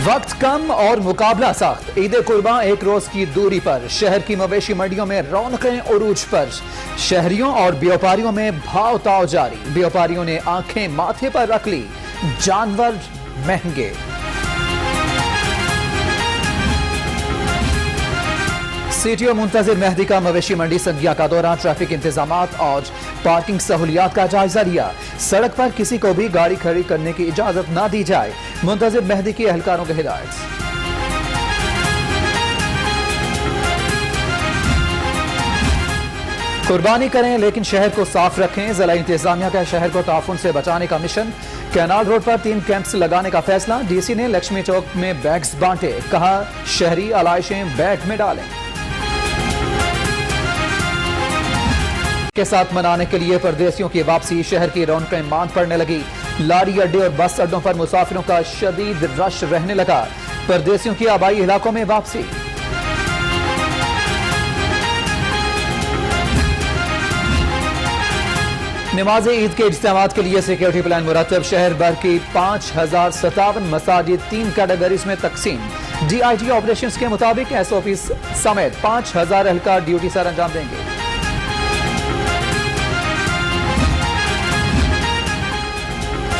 वक्त कम और मुकाबला सख्त। ईद कुर्बान एक रोज की दूरी पर। शहर की मवेशी मंडियों में रौनकें उरूज पर। शहरियों और व्यापारियों में भाव ताव जारी। व्यापारियों ने आंखें माथे पर रख ली। जानवर महंगे। सीटीओ मुंतजिर मेहदी का मवेशी मंडी संगिया का दौरा। ट्रैफिक इंतजामात और पार्किंग सहूलियात का जायजा लिया। सड़क पर किसी को भी गाड़ी खड़ी करने की इजाजत न दी जाए। मुंतजिर मेहदी की एहलकारों की हिदायत। कुर्बानी करें लेकिन शहर को साफ रखें। जिला इंतजामिया का शहर को ताफुन से बचाने का मिशन। कैनाल रोड पर 3 कैंप्स लगाने का फैसला। डीसी ने लक्ष्मी चौक में बैग्स बांटे। कहा शहरी आलाइशें बैग में डालें। के साथ मनाने के लिए परदेसियों की वापसी। शहर की रौनकें मांद पड़ने लगी। लारी अड्डे और बस अड्डों पर मुसाफिरों का शदीद रश रहने लगा। परदेसियों की आबाई इलाकों में वापसी। नमाज ईद के इज्तिमात के लिए सिक्योरिटी प्लान मुरतब। शहर भर की 5057 मसाजिद 3 कैटेगरीज में तकसीम। DIT ऑपरेशंस के मुताबिक SOP समेत 5000 एहलकार ड्यूटी सर अंजाम देंगे।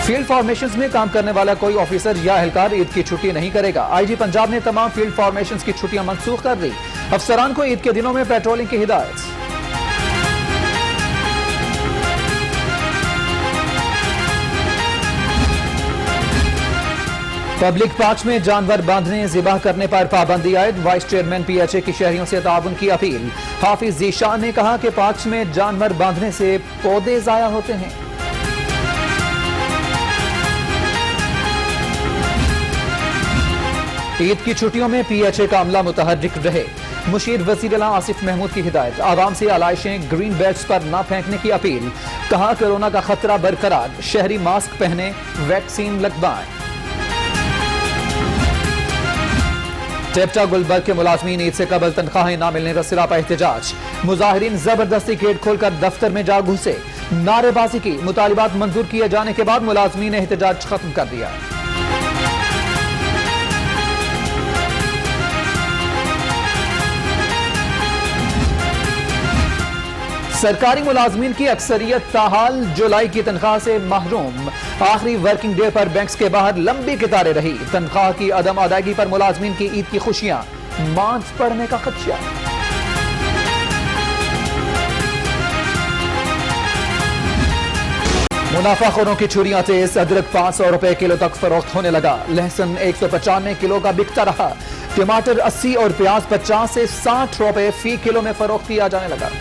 फील्ड फॉर्मेशंस में काम करने वाला कोई ऑफिसर या एहलकार ईद की छुट्टी नहीं करेगा। IG पंजाब ने तमाम फील्ड फॉर्मेशंस की छुट्टियां मंसूख कर दी। अफसरान को ईद के दिनों में पेट्रोलिंग की हिदायत। पब्लिक पार्क में जानवर बांधने ज़िबाह करने पर पाबंदी आयद। वाइस चेयरमैन PHA की शहरियों से ताउन की अपील। हाफिज जीशान ने कहा कि पार्क में जानवर बांधने से पौधे जाया होते हैं। ईद की छुट्टियों में PHA का अमला मुतहर्रिक रहे। मुशीर वज़ीर आला आसिफ महमूद की हिदायत। आवाम से आलाइशें ग्रीन बेल्ट्स पर न फेंकने की अपील। कहा कोरोना का खतरा बरकरार। शहरी मास्क पहने, वैक्सीन लगवाएं। टेप्टा गुलबर्ग के मुलाजमीन ईद से कबल तनख्वाहें न मिलने का सिरा पर एहतजाज। मुजाहिरीन जबरदस्ती गेट खोलकर दफ्तर में जा घुसे। नारेबाजी की। मुतालिबात मंजूर किए जाने के बाद मुलाजमीन ने एहतजाज खत्म कर दिया। सरकारी मुलाजमीन की अक्सरियत ताहाल जुलाई की तनख्वाह से महरूम। आखिरी वर्किंग डे पर बैंक्स के बाहर लंबी कतारें रही। तनख्वाह की अदम अदायगी पर मुलाजमीन की ईद की खुशियां। मांद पड़ने का खदशा। मुनाफाखोरों की छुरियां तेज। अदरक 500 रुपए किलो तक फरोख्त होने लगा। लहसुन 195 किलो का बिकता रहा। टमाटर 80 और प्याज 50 से 60 रुपए फी किलो में फरोख्त किया जाने लगा।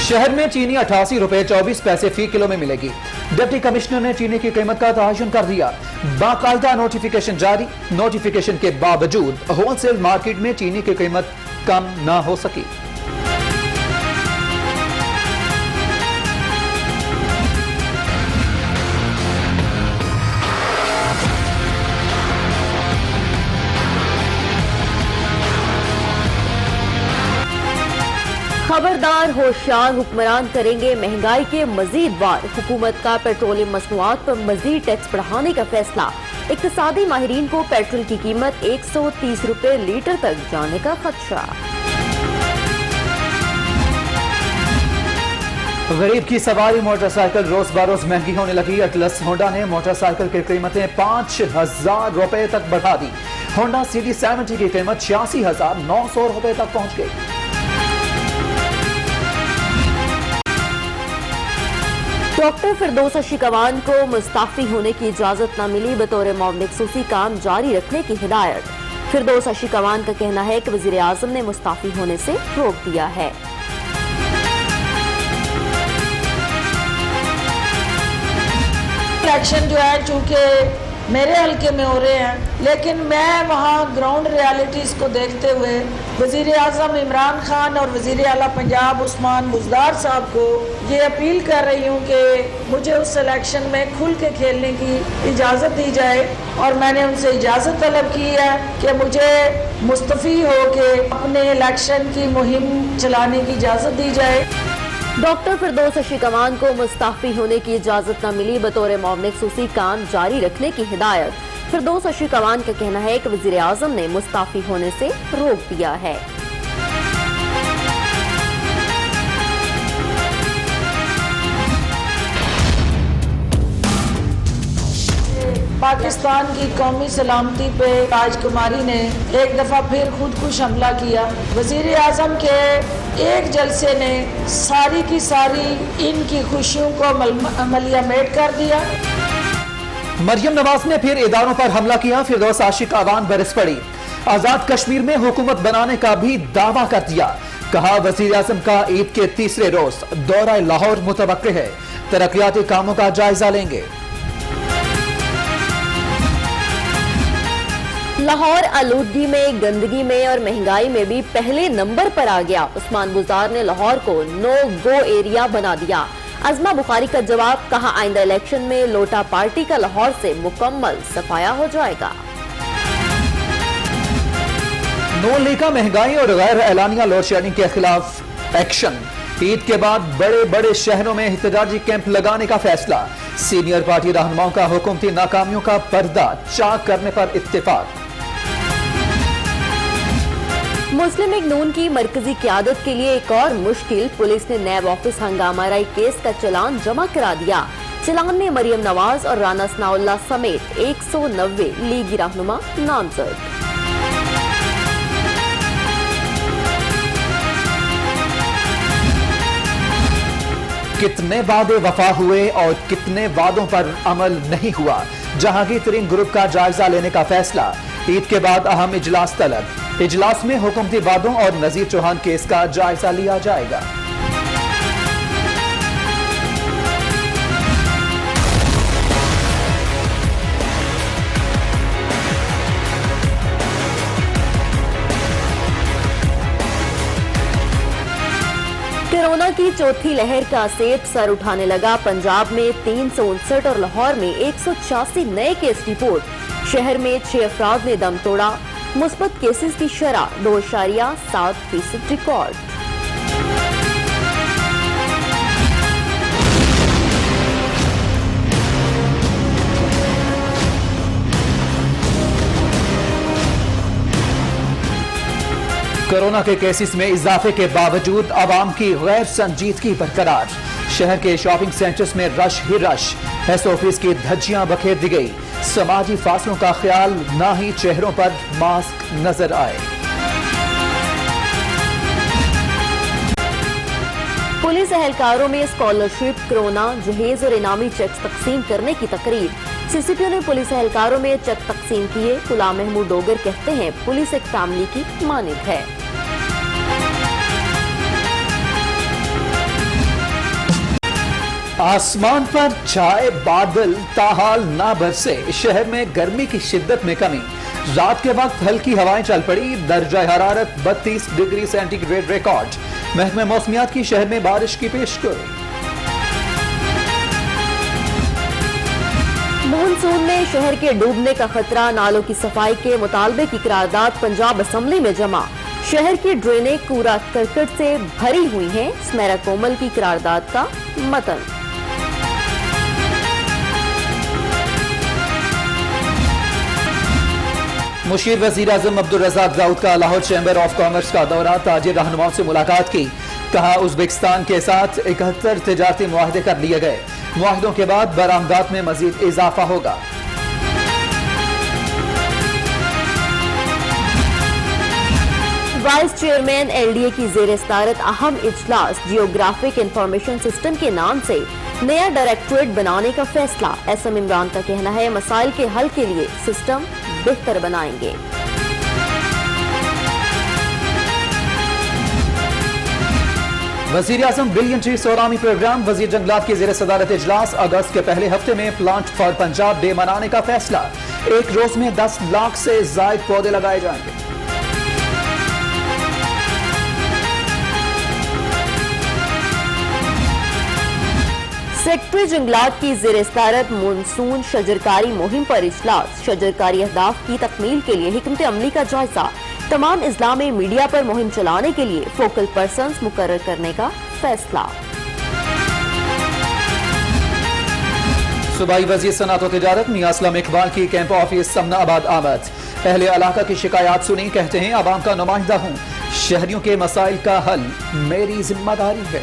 शहर में चीनी 88 रुपए 24 पैसे फी किलो में मिलेगी। डिप्टी कमिश्नर ने चीनी की कीमत का तयन कर दिया। बाकायदा नोटिफिकेशन जारी। नोटिफिकेशन के बावजूद होलसेल मार्केट में चीनी की कीमत कम न हो सकी। खबरदार होशियार हुक्मरान करेंगे महंगाई के मजीद वार। हुकूमत का पेट्रोलियम मसनूआत पर मजीद टैक्स बढ़ाने का फैसला। इक्तिसादी माहिरीन को पेट्रोल की कीमत 130 रुपए लीटर तक जाने का खदशा। गरीब की सवारी मोटरसाइकिल रोज बरोज महंगी होने लगी। अटलस होंडा ने मोटरसाइकिल की कीमतें 5000 रुपए तक बढ़ा दी। होंडा CD70 की कीमत 86,900 रुपए तक पहुंच गई। डॉक्टर फिरदौस अशीकवान को मुस्ताफी होने की इजाजत न मिली। बतौर मामले खसूसी काम जारी रखने की हिदायत। फिरदौस अशीकवान का कहना है कि वजीर आजम ने मुस्ताफी होने से रोक दिया है। इलेक्शन जो है चूंकि मेरे हल्के में हो रहे हैं, लेकिन मैं वहाँ ग्राउंड रियलिटीज़ को देखते हुए वज़ीर आज़म इमरान खान और वज़ीर आला पंजाब उस्मान बुज़दार साहब को ये अपील कर रही हूँ कि मुझे उस इलेक्शन में खुल के खेलने की इजाज़त दी जाए। और मैंने उनसे इजाज़त तलब की है कि मुझे मुस्तफ़ी हो के अपने इलेक्शन की मुहिम चलाने की इजाज़त दी जाए। डॉक्टर फिरदौस अशीकमान को मुस्ताफी होने की इजाजत न मिली, बतौर मौमन खसूसी काम जारी रखने की हिदायत। फिरदौस अशीकमान का कहना है कि वजीर आजम ने मुस्ताफी होने से रोक दिया है। पाकिस्तान की कौमी सलामती पे राजकुमारी ने एक दफा फिर खुदकुश हमला किया। वजीर आजम के एक जलसे ने सारी की सारी इनकी खुशियों को मलियामेट कर दिया। मरियम नवाज ने फिर इदारों पर हमला किया। फिरदौस आशिकावान बरस पड़ी। आजाद कश्मीर में हुकूमत बनाने का भी दावा कर दिया। कहा वजीर आजम का ईद के तीसरे रोज दौरा लाहौर मुतवक्किल है, तरक्याती कामों का जायजा लेंगे। लाहौर आलूदगी में, गंदगी में और महंगाई में भी पहले नंबर पर आ गया। उस्मान गुजार ने लाहौर को नो गो एरिया बना दिया। अजमा बुखारी का जवाब, कहा आइंदा इलेक्शन में लोटा पार्टी का लाहौर से मुकम्मल सफाया हो जाएगा। नो लेका महंगाई और गैर एलानिया लोड शेडिंग के खिलाफ एक्शन। ईद के बाद बड़े बड़े शहरों में एहतजाजी कैंप लगाने का फैसला। सीनियर पार्टी रहनुमाओं का हुकूमती नाकामियों का पर्दा चाक करने पर इत्तेफाक। मुस्लिम लीग नून की मरकजी क़यादत के लिए एक और मुश्किल। पुलिस ने नैब ऑफिस हंगामाराई केस का चालान जमा करा दिया। चालान में मरियम नवाज और राना सनाउल्लाह समेत 190 लीगी रहनुमा नामजद। कितने वादे वफा हुए और कितने वादों पर अमल नहीं हुआ, जहांगीर तरीन ग्रुप का जायजा लेने का फैसला। ईद के बाद अहम इजलास तलब। इजलास में हुकूमती वादों और नजीर चौहान केस का जायजा लिया जाएगा। कोरोना की चौथी लहर का सेब सर उठाने लगा। पंजाब में 359 और लाहौर में 186 नए केस रिपोर्ट। शहर में 6 अफराद ने दम तोड़ा। मुस्बत केसेस की शरह 2.7% रिकॉर्ड। कोरोना के केसेस में इजाफे के बावजूद आवाम की गैर संजीदगी बरकरार। शहर के शॉपिंग सेंटर्स में रश ही रश। एसओपीज की धज्जियां बखेर दी गई। समाजी फासलों का ख्याल, ना ही चेहरों पर मास्क नजर आए। पुलिस एहलकारों में स्कॉलरशिप, कोरोना, जहेज और इनामी चेक्स तकसीम करने की तकरीर। सीसीपीओ ने पुलिस एहलकारों में चेक तकसीम किए। गुलाम महमूद डोगर कहते हैं पुलिस एक फैमिली की मानिंद है। आसमान पर छाए बादल, ताहाल ना बरसे। शहर में गर्मी की शिद्दत में कमी। रात के वक्त हल्की हवाएं चल पड़ी। दर्जा हरारत 32 डिग्री सेंटीग्रेड रिकॉर्ड। महकमा मौसमियात की शहर में बारिश की पेशगोई। मानसून में शहर के डूबने का खतरा। नालों की सफाई के मुतालबे की करारदाद पंजाब असम्बली में जमा। शहर की ड्रेनें कूड़ा करकट से भरी हुई हैं। स्मेरा कोमल की करारदाद का मतन। मुशीर वजीर आजम अब्दुल रज़ाक दाऊद का लाहौर चैम्बर ऑफ कॉमर्स का दौरा। ताजिर रहनुमाओं से मुलाकात की। कहा उज़्बेकिस्तान के साथ 71 तिजारती मुआहदे कर लिए गए। मुआहदों के बाद बरामदात में मजीद इजाफा होगा। वाइस चेयरमैन एलडीए की जेर सदारत अहम इजलास। जियोग्राफिक इंफॉर्मेशन सिस्टम के नाम से नया डायरेक्टोरेट बनाने का फैसला। एसएम इमरान का कहना है मसाइल के हल के लिए सिस्टम बेहतर बनाएंगे। वजीर आजम बिलियन ट्री सोरामी प्रोग्राम। वजीर जंगलात की जेर सदारत इजलास। अगस्त के पहले हफ्ते में प्लांट फॉर पंजाब डे मनाने का फैसला। एक रोज में 10 लाख से जायद पौधे लगाए जाएंगे। सेक्रेटरी जंगलात की जेर सदारत मानसून शजरकारी मुहिम पर इजलास। शजरकारी अहदाफ की तकमील के लिए हिकमत अमली का जायजा। तमाम इजला में मीडिया पर मुहिम चलाने के लिए फोकल पर्सन्स मुकर्रर करने का फैसला। सूबाई वजीर सनात और तिजारत मियां असलम इकबाल की कैंप ऑफिस समनाबाद आमद। अहले इलाका की शिकायत सुनी, कहते हैं आवाम का नुमाइंदा हूं, शहरियों के मसाइल का हल मेरी जिम्मेदारी है।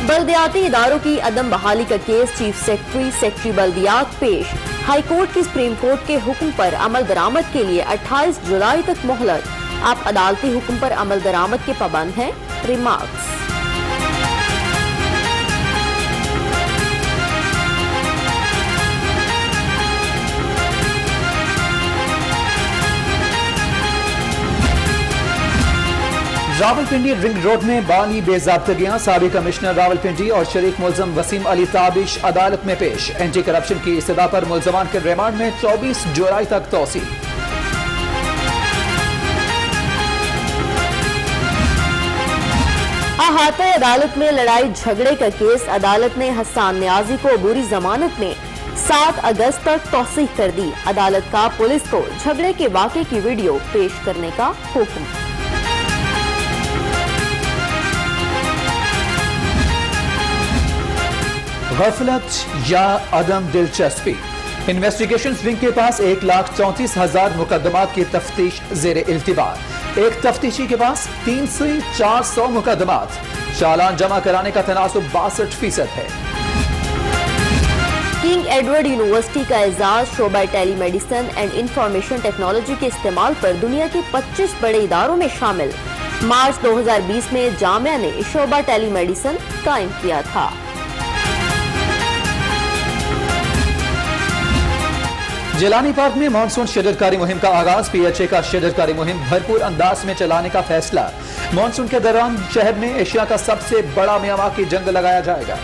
बल्दियाती इदारों की अदम बहाली का केस चीफ सेक्रेटरी बल्दियात पेश। हाईकोर्ट की सुप्रीम कोर्ट के हुक्म पर अमल दरामद के लिए 28 जुलाई तक मोहलत। आप अदालती हुक्म पर अमल दरामद के पाबंद हैं। रिमार्क्स। रावलपिंडी रिंग रोड में बानी बेजाब्तगियां, साबिक कमिश्नर रावलपिंडी और शरीक मुलजम वसीम अली ताबिश अदालत में पेश। एंटी करप्शन की इस्तदा पर मुलजमान के रिमांड में 24 जुलाई तक तोसी। अहाता अदालत में लड़ाई झगड़े का केस। अदालत ने हसन न्याजी को अबूरी जमानत में 7 अगस्त तक तौसीह कर दी। अदालत का पुलिस को झगड़े के वाक़े की वीडियो पेश करने का हुक्म। गफलत या अदम दिलचस्पी। इन्वेस्टिगेशन विंग के पास 1,34,000 मुकदमात की तफ्तीश जेर इल्तिवा। एक तफ्तीशी के पास 300 से 400 मुकदमात। चालान जमा कराने का तनासुब 62% है। किंग एडवर्ड यूनिवर्सिटी का एजाज शोबा टेलीमेडिसिन एंड इंफॉर्मेशन टेक्नोलॉजी के इस्तेमाल पर दुनिया के 25 बड़े इदारों में शामिल। मार्च 2020 में जामिया ने शोबा टेलीमेडिसिन कायम किया था। जिलानी पार्क में मानसून शजरकारी मुहिम का आगाज। PHA का शजरकारी मुहिम भरपूर अंदाज में चलाने का फैसला। मानसून के दौरान शहर में एशिया का सबसे बड़ा मियावाकी जंग लगाया जाएगा।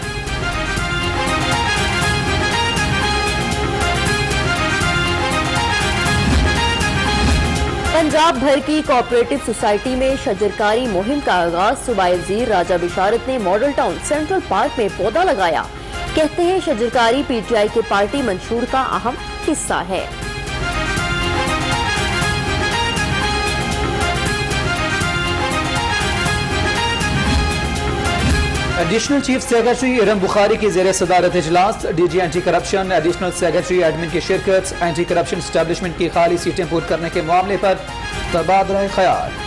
पंजाब भर की कोऑपरेटिव सोसाइटी में शजरकारी मुहिम का आगाज। सूबाई वजीर राजा बिशारत ने मॉडल टाउन सेंट्रल पार्क में पौधा लगाया। कहते हैं शजरकारी PTI के पार्टी मंशूर का अहम हिस्सा है। Additional chief secretary Iram Bukhari की जेर सदारत इजलास। DG anti corruption, additional secretary admin की शिरकत। एंटी करप्शन एस्टेब्लिशमेंट की खाली सीटें पूरी करने के मामले पर तबादला ख्याल।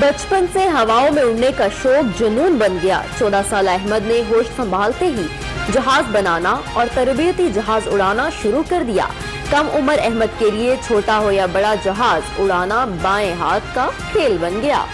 बचपन से हवाओं में उड़ने का शौक जुनून बन गया। 14 साल अहमद ने होश संभालते ही जहाज बनाना और तरबियती जहाज उड़ाना शुरू कर दिया। कम उम्र अहमद के लिए छोटा हो या बड़ा जहाज उड़ाना बाएं हाथ का खेल बन गया।